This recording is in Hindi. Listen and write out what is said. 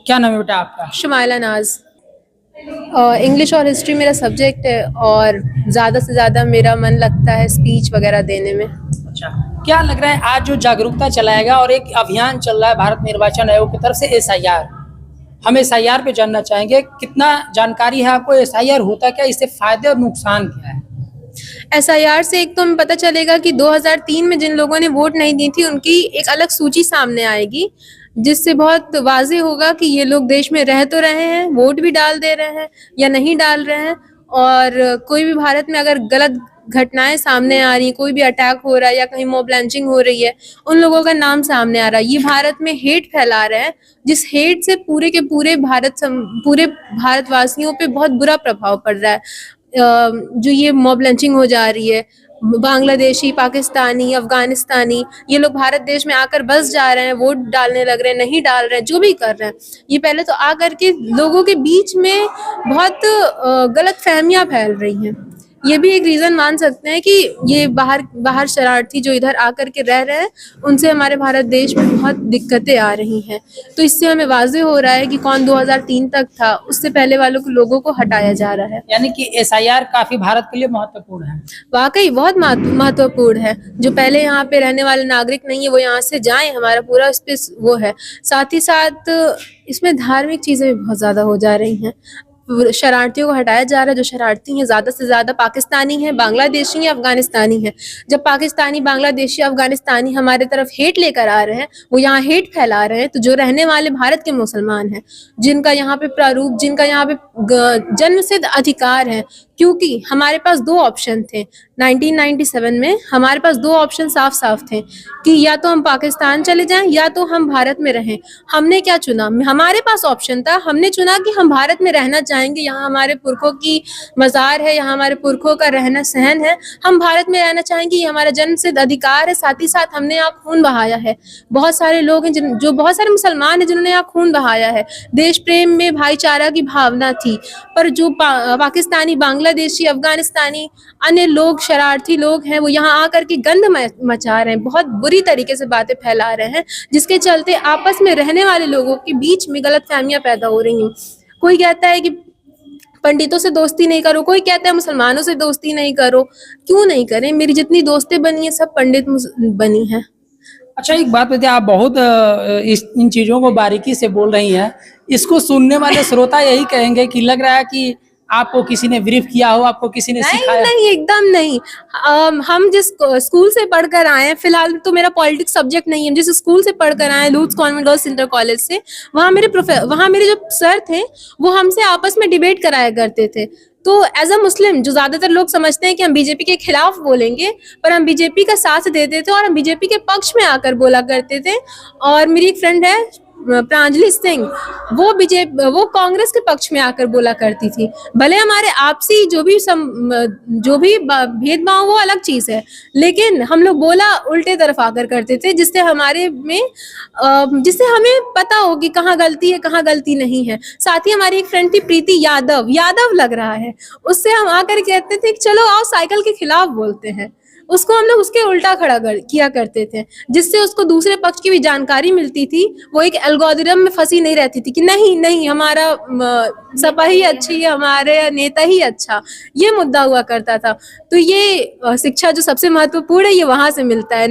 क्या नाम है बेटा आपका? शुमाइला नाज। इंग्लिश और हिस्ट्री मेरा सब्जेक्ट है और ज़्यादा से ज़्यादा मेरा मन लगता है स्पीच वगैरह देने में। अच्छा, क्या लग रहा है आज जो जागरूकता चलाएगा और एक अभियान चल रहा है भारत निर्वाचन आयोग की तरफ से एसआईआर, हम एसआईआर पे जानना चाहेंगे, कितना जानकारी है आपको? एसआईआर होता क्या, इससे फायदे और नुकसान क्या है? एसआईआर से एक तो हमें पता चलेगा कि 2003 में जिन लोगों ने वोट नहीं दी थी उनकी एक अलग सूची सामने आएगी, जिससे बहुत वाज़ेह होगा कि ये लोग देश में रह तो रहे हैं, वोट भी डाल दे रहे हैं या नहीं डाल रहे हैं। और कोई भी भारत में अगर गलत घटनाएं सामने आ रही, कोई भी अटैक हो रहा है या कहीं मॉब लिंचिंग हो रही है, उन लोगों का नाम सामने आ रहा है। ये भारत में हेट फैला रहे हैं, जिस हेट से पूरे के पूरे पूरे भारतवासियों पे बहुत बुरा प्रभाव पड़ रहा है। जो ये मॉब लिंचिंग हो जा रही है, बांग्लादेशी, पाकिस्तानी, अफगानिस्तानी, ये लोग भारत देश में आकर बस जा रहे हैं, वोट डालने लग रहे हैं, नहीं डाल रहे हैं, जो भी कर रहे हैं, ये पहले तो आकर के लोगों के बीच में बहुत गलत फहमियाँ फैल रही हैं। ये भी एक रीज़न मान सकते हैं कि ये बाहर शरारती जो इधर आकर के रह रहे हैं, उनसे हमारे भारत देश में बहुत दिक्कतें आ रही हैं। तो इससे हमें वाज़ेह हो रहा है कि कौन 2003 तक था, उससे पहले वालों को लोगों को हटाया जा रहा है। यानी कि एसआईआर काफी भारत के लिए महत्वपूर्ण है। वाकई बहुत महत्वपूर्ण है। जो पहले यहाँ पे रहने वाले नागरिक नहीं है वो यहाँ से जाएं, हमारा पूरा इस पे वो है। साथ ही साथ इसमें धार्मिक चीज़ें भी बहुत ज़्यादा हो जा रही हैं। शरारतियों को हटाया जा रहा है। जो शरारती हैं ज़्यादा से ज़्यादा पाकिस्तानी हैं, बांग्लादेशी हैं, अफगानिस्तानी हैं। जब पाकिस्तानी, बांग्लादेशी, अफगानिस्तानी हमारे तरफ हेट लेकर आ रहे हैं, वो यहाँ हेट फैला रहे हैं, तो जो रहने वाले भारत के मुसलमान हैं, जिनका यहाँ पे प्रारूप, जिनका यहाँ पे जन्मसिद्ध अधिकार है, क्योंकि हमारे पास दो ऑप्शन थे 1997 में, हमारे पास दो ऑप्शन साफ साफ थे कि या तो हम पाकिस्तान चले जाएं या तो हम भारत में रहें। हमने क्या चुना? हमारे पास ऑप्शन था, हमने चुना कि हम भारत में रहना चाहेंगे। यहाँ हमारे पुरखों की मज़ार है, यहाँ हमारे पुरखों का रहना सहन है, हम भारत में रहना चाहेंगे, ये हमारा जन्मसिद्ध अधिकार है। साथ ही साथ हमने यहाँ खून बहाया है। बहुत सारे लोग हैं जो बहुत सारे मुसलमान हैं जिन्होंने यहाँ खून बहाया है। देश प्रेम में भाईचारा की भावना थी, पर जो पाकिस्तानी, बांग्लादेशी, अफगानिस्तानी, अन्य लोग, शरारती लोग हैं, वो यहाँ आकर के गंद मचा रहे हैं, बहुत बुरी तरीके से बातें फैला रहे हैं, जिसके चलते आपस में रहने वाले लोगों के बीच में गलतफहमियां पैदा हो रही हैं। कोई कहता है कि पंडितों से दोस्ती नहीं करो, कोई कहता है मुसलमानों से दोस्ती नहीं करो। क्यों नहीं करें? मेरी जितनी दोस्तें बनी हैं सब पंडित बनी हैं। अच्छा, एक बात बताइए, आप बहुत इन चीजों को बारीकी से बोल रही हैं, इसको सुनने वाले श्रोता यही कहेंगे कि लग रहा है कि आपको किसी ने ब्रीफ किया हो, आपको किसी ने सिखाया। नहीं, एकदम नहीं। हम जिस स्कूल से पढ़कर आए हैं, फिलहाल तो मेरा पॉलिटिक्स सब्जेक्ट नहीं है, जिस स्कूल से पढ़कर आए हैं, लूथ्स कॉन्वेंट गर्ल्स इंटर कॉलेज से, वहाँ मेरे जो सर थे वो हमसे आपस में डिबेट कराया करते थे। तो एज अ मुस्लिम, जो ज्यादातर लोग समझते हैं कि हम बीजेपी के खिलाफ बोलेंगे, पर हम बीजेपी का साथ देते थे और हम बीजेपी के पक्ष में आकर बोला करते थे। और मेरी एक फ्रेंड है प्रांजलि सिंह, वो कांग्रेस के पक्ष में आकर बोला करती थी। भले हमारे आपसी जो भी भेदभाव वो अलग चीज है, लेकिन हम लोग बोला उल्टे तरफ आकर करते थे, जिससे हमें पता हो कि कहाँ गलती है, कहाँ गलती नहीं है। साथ ही हमारी एक फ्रेंड थी प्रीति यादव लग रहा है, उससे हम आकर कहते थे कि चलो आओ साइकिल के खिलाफ बोलते हैं। उसको हम लोग उसके उल्टा खड़ा किया करते थे, जिससे उसको दूसरे पक्ष की भी जानकारी मिलती थी। वो एक एल्गोरिदम में फंसी नहीं रहती थी कि नहीं हमारा सपा ही अच्छी है, हमारे नेता ही अच्छा, ये मुद्दा हुआ करता था। तो ये शिक्षा जो सबसे महत्वपूर्ण है, ये वहां से मिलता है।